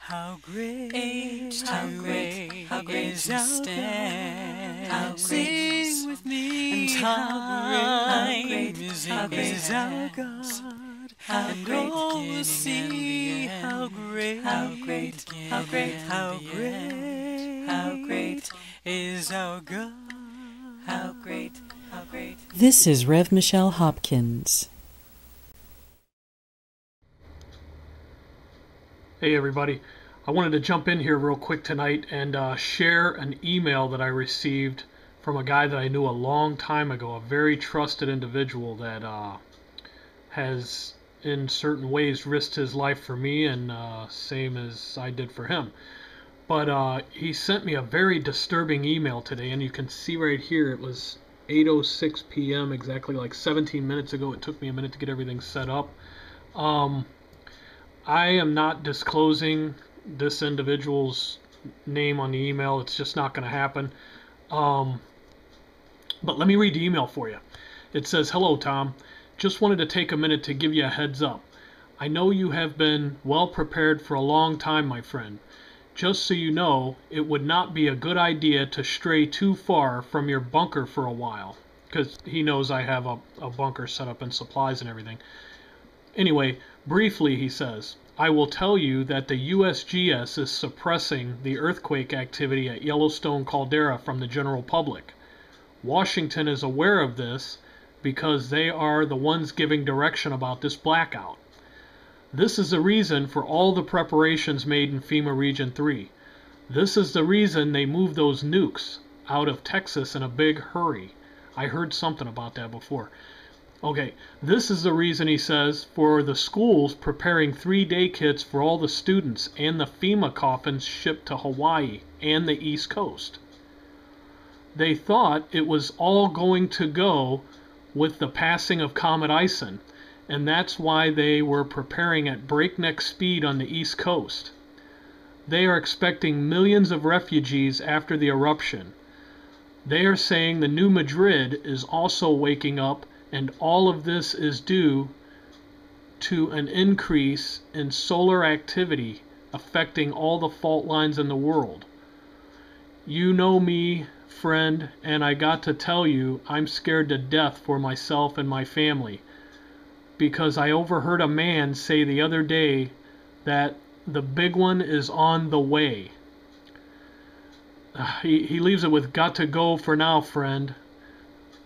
How great, how great, how great is our God. How great, sing with me. And how great is our God. And all will see how great, how great, how great, how great, how great is our God. How great, how great. This is Rev. Michelle Hopkins. Hey everybody, I wanted to jump in here real quick tonight and share an email that I received from a guy that I knew a long time ago, a very trusted individual that has in certain ways risked his life for me, and same as I did for him. But he sent me a very disturbing email today, and you can see right here it was 8:06 p.m. exactly like 17 minutes ago. It took me a minute to get everything set up. I am not disclosing this individual's name on the email. It's just not going to happen. But let me read the email for you. It says, "Hello, Tom. Just wanted to take a minute to give you a heads up. I know you have been well prepared for a long time, my friend. Just so you know, it would not be a good idea to stray too far from your bunker for a while." Because he knows I have a bunker set up and supplies and everything. Anyway, briefly, he says, "I will tell you that the USGS is suppressing the earthquake activity at Yellowstone caldera from the general public. Washington is aware of this because they are the ones giving direction about this blackout. This is the reason for all the preparations made in FEMA Region 3. This is the reason they moved those nukes out of Texas in a big hurry." I heard something about that before. Okay, this is the reason, he says, for the schools preparing 3-day kits for all the students and the FEMA coffins shipped to Hawaii and the East Coast. They thought it was all going to go with the passing of Comet Ison, and that's why they were preparing at breakneck speed on the East Coast. They are expecting millions of refugees after the eruption. They are saying the New Madrid is also waking up, and all of this is due to an increase in solar activity affecting all the fault lines in the world. You know me, friend, and I got to tell you, I'm scared to death for myself and my family, because I overheard a man say the other day that the big one is on the way. He leaves it with, "Got to go for now, friend.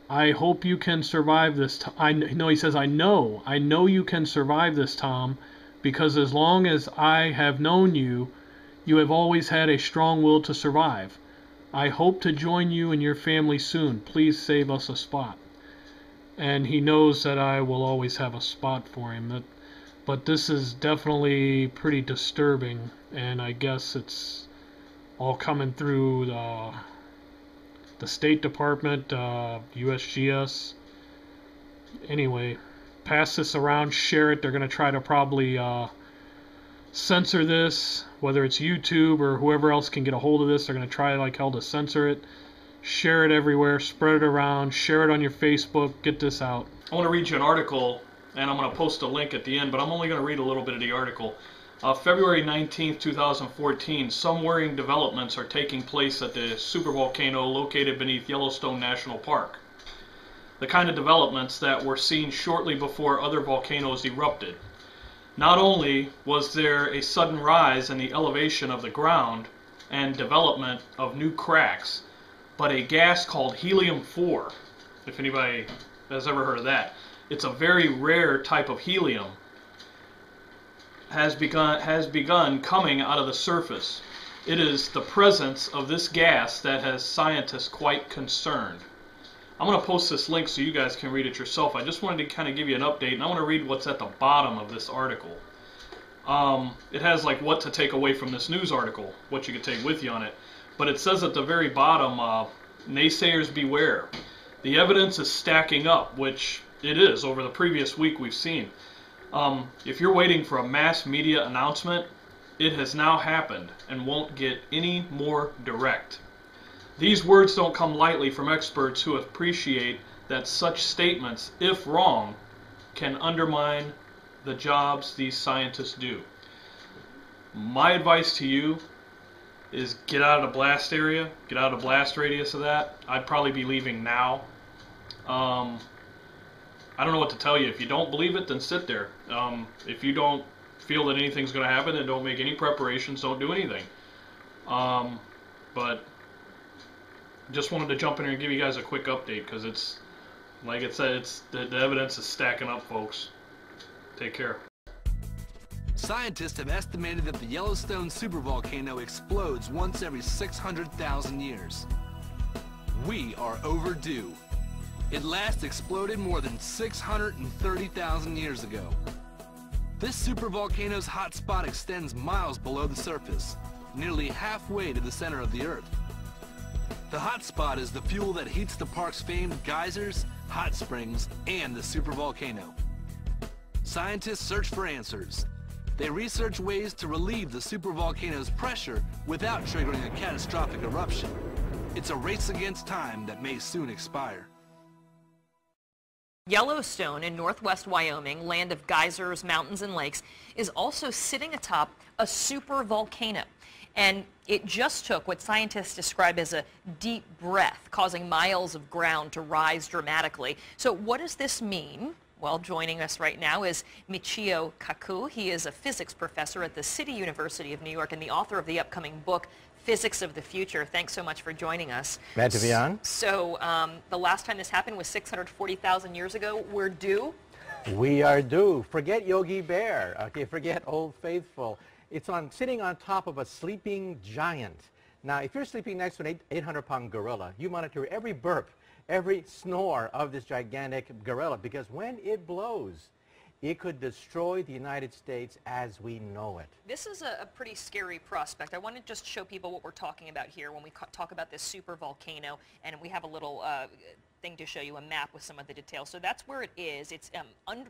I hope you can survive this." He says, I know you can survive this, Tom, because as long as I have known you, you have always had a strong will to survive. I hope to join you and your family soon. Please save us a spot." And he knows that I will always have a spot for him. But this is definitely pretty disturbing, and I guess it's all coming through the State Department, USGS. Anyway, pass this around, share it. They're going to try to probably censor this, whether it's YouTube or whoever else can get a hold of this. They're going to try like hell to censor it. Share it everywhere, spread it around, share it on your Facebook, get this out. I want to read you an article, and I'm going to post a link at the end, but I'm only going to read a little bit of the article. February 19th, 2014, some worrying developments are taking place at the supervolcano located beneath Yellowstone National Park. The kind of developments that were seen shortly before other volcanoes erupted. Not only was there a sudden rise in the elevation of the ground and development of new cracks, but a gas called helium-4, if anybody has ever heard of that. It's a very rare type of helium. Has begun coming out of the surface. It is the presence of this gas that has scientists quite concerned. I'm going to post this link so you guys can read it yourself. I just wanted to kind of give you an update, and I want to read what's at the bottom of this article. It has like what to take away from this news article, what you could take with you on it. But it says at the very bottom, naysayers beware. The evidence is stacking up, which it is over the previous week we've seen. If you're waiting for a mass media announcement, it has now happened and won't get any more direct. These words don't come lightly from experts who appreciate that such statements, if wrong, can undermine the jobs these scientists do. My advice to you is get out of the blast area, get out of the blast radius of that. I'd probably be leaving now. I don't know what to tell you. If you don't believe it, then sit there. If you don't feel that anything's going to happen, then don't make any preparations, don't do anything. But just wanted to jump in here and give you guys a quick update, because it's, like it said, the evidence is stacking up, folks. Take care. Scientists have estimated that the Yellowstone supervolcano explodes once every 600,000 years. We are overdue. It last exploded more than 630,000 years ago. This supervolcano's hotspot extends miles below the surface, nearly halfway to the center of the Earth. The hotspot is the fuel that heats the park's famed geysers, hot springs, and the supervolcano. Scientists search for answers. They research ways to relieve the supervolcano's pressure without triggering a catastrophic eruption. It's a race against time that may soon expire. Yellowstone in northwest Wyoming, land of geysers, mountains, and lakes, is also sitting atop a supervolcano. And it just took what scientists describe as a deep breath, causing miles of ground to rise dramatically. So what does this mean? Well, joining us right now is Michio Kaku. He is a physics professor at the City University of New York and the author of the upcoming book, Physics of the Future. Thanks so much for joining us. Glad to be on. So the last time this happened was 640,000 years ago. We're due? We are due. Forget Yogi Bear. Okay, forget Old Faithful. It's sitting on top of a sleeping giant. Now, if you're sleeping next to an 800-pound gorilla, you monitor every burp, every snore of this gigantic gorilla, because when it blows, it could destroy the United States as we know it. This is a pretty scary prospect. I want to just show people what we're talking about here when we talk about this supervolcano, and we have a little thing to show you, a map with some of the details. So that's where it is. It's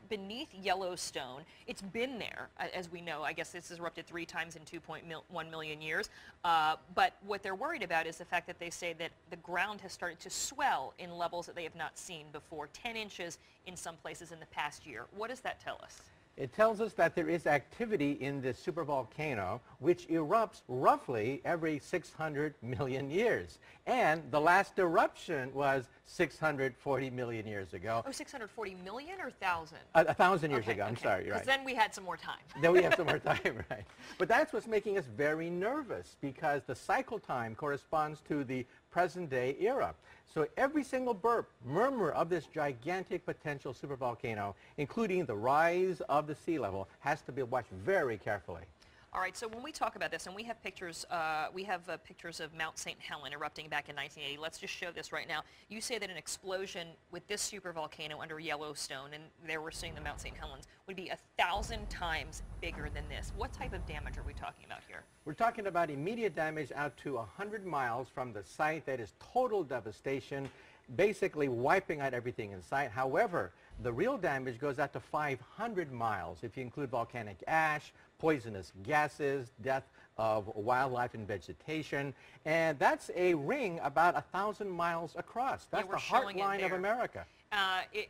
beneath Yellowstone. It's been there, as we know. I guess this has erupted 3 times in 2.1 million years. But what they're worried about is the fact that they say that the ground has started to swell in levels that they have not seen before, 10 inches in some places in the past year. What does that tell us? It tells us that there is activity in this supervolcano, which erupts roughly every 600 million years. And the last eruption was 640 million years ago. Oh, 640 million or 1,000? 1,000 years ago, I'm sorry, you're right. Because then we had some more time. Then we have some more time, right. But that's what's making us very nervous, because the cycle time corresponds to the present-day era. So every single burp, murmur of this gigantic potential supervolcano, including the rise of the sea level, has to be watched very carefully. All right, so when we talk about this, and we have pictures, pictures of Mount St. Helen erupting back in 1980. Let's just show this right now. You say that an explosion with this supervolcano under Yellowstone, and there we're seeing the Mount St. Helens, would be 1,000 times bigger than this. What type of damage are we talking about here? We're talking about immediate damage out to 100 miles from the site. That is total devastation, basically wiping out everything in sight. However, the real damage goes out to 500 miles if you include volcanic ash, poisonous gases, death of wildlife and vegetation, and that's a ring about 1,000 miles across. That's the heartline of America. It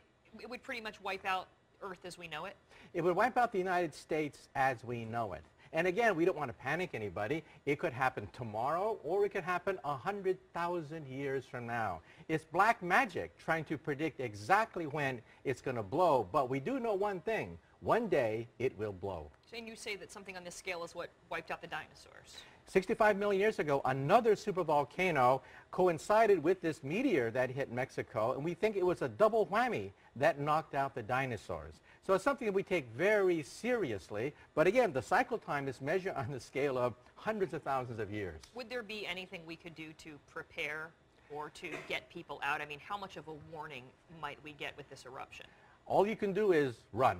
would pretty much wipe out Earth as we know it? It would wipe out the United States as we know it. And again, we don't want to panic anybody. It could happen tomorrow, or it could happen 100,000 years from now. It's black magic trying to predict exactly when it's going to blow, but we do know one thing. One day, it will blow. So, and you say that something on this scale is what wiped out the dinosaurs? 65 million years ago, another supervolcano coincided with this meteor that hit Mexico, and we think it was a double whammy that knocked out the dinosaurs. So it's something that we take very seriously, but again, the cycle time is measured on the scale of hundreds of thousands of years. Would there be anything we could do to prepare or to get people out? I mean, how much of a warning might we get with this eruption? All you can do is run.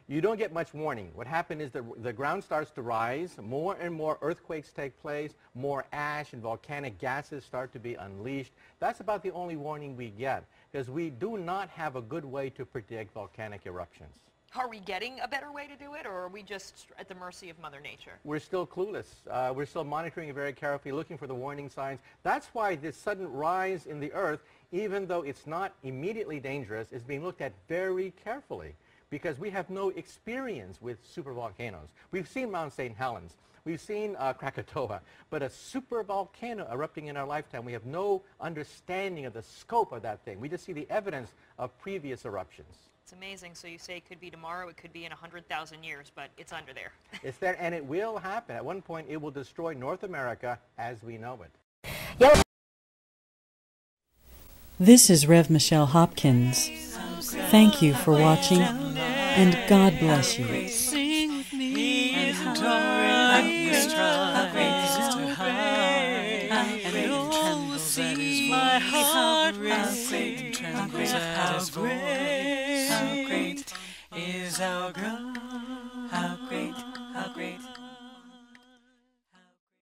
You don't get much warning. What happened is the ground starts to rise, more and more earthquakes take place, more ash and volcanic gases start to be unleashed. That's about the only warning we get, because we do not have a good way to predict volcanic eruptions. Are we getting a better way to do it, or are we just at the mercy of Mother Nature? We're still clueless. We're still monitoring it very carefully, looking for the warning signs. That's why this sudden rise in the Earth, even though it's not immediately dangerous, is being looked at very carefully. because we have no experience with supervolcanoes. We've seen Mount St. Helens, we've seen Krakatoa, but a supervolcano erupting in our lifetime, we have no understanding of the scope of that thing. We just see the evidence of previous eruptions. It's amazing. So you say it could be tomorrow, it could be in 100,000 years, but it's under there. It's there, and it will happen. At one point, it will destroy North America as we know it. This is Rev Michelle Hopkins. Thank you for watching, and God bless you. Sing with me and trembles at his my heart will sing, trembles at his voice. How great is our God.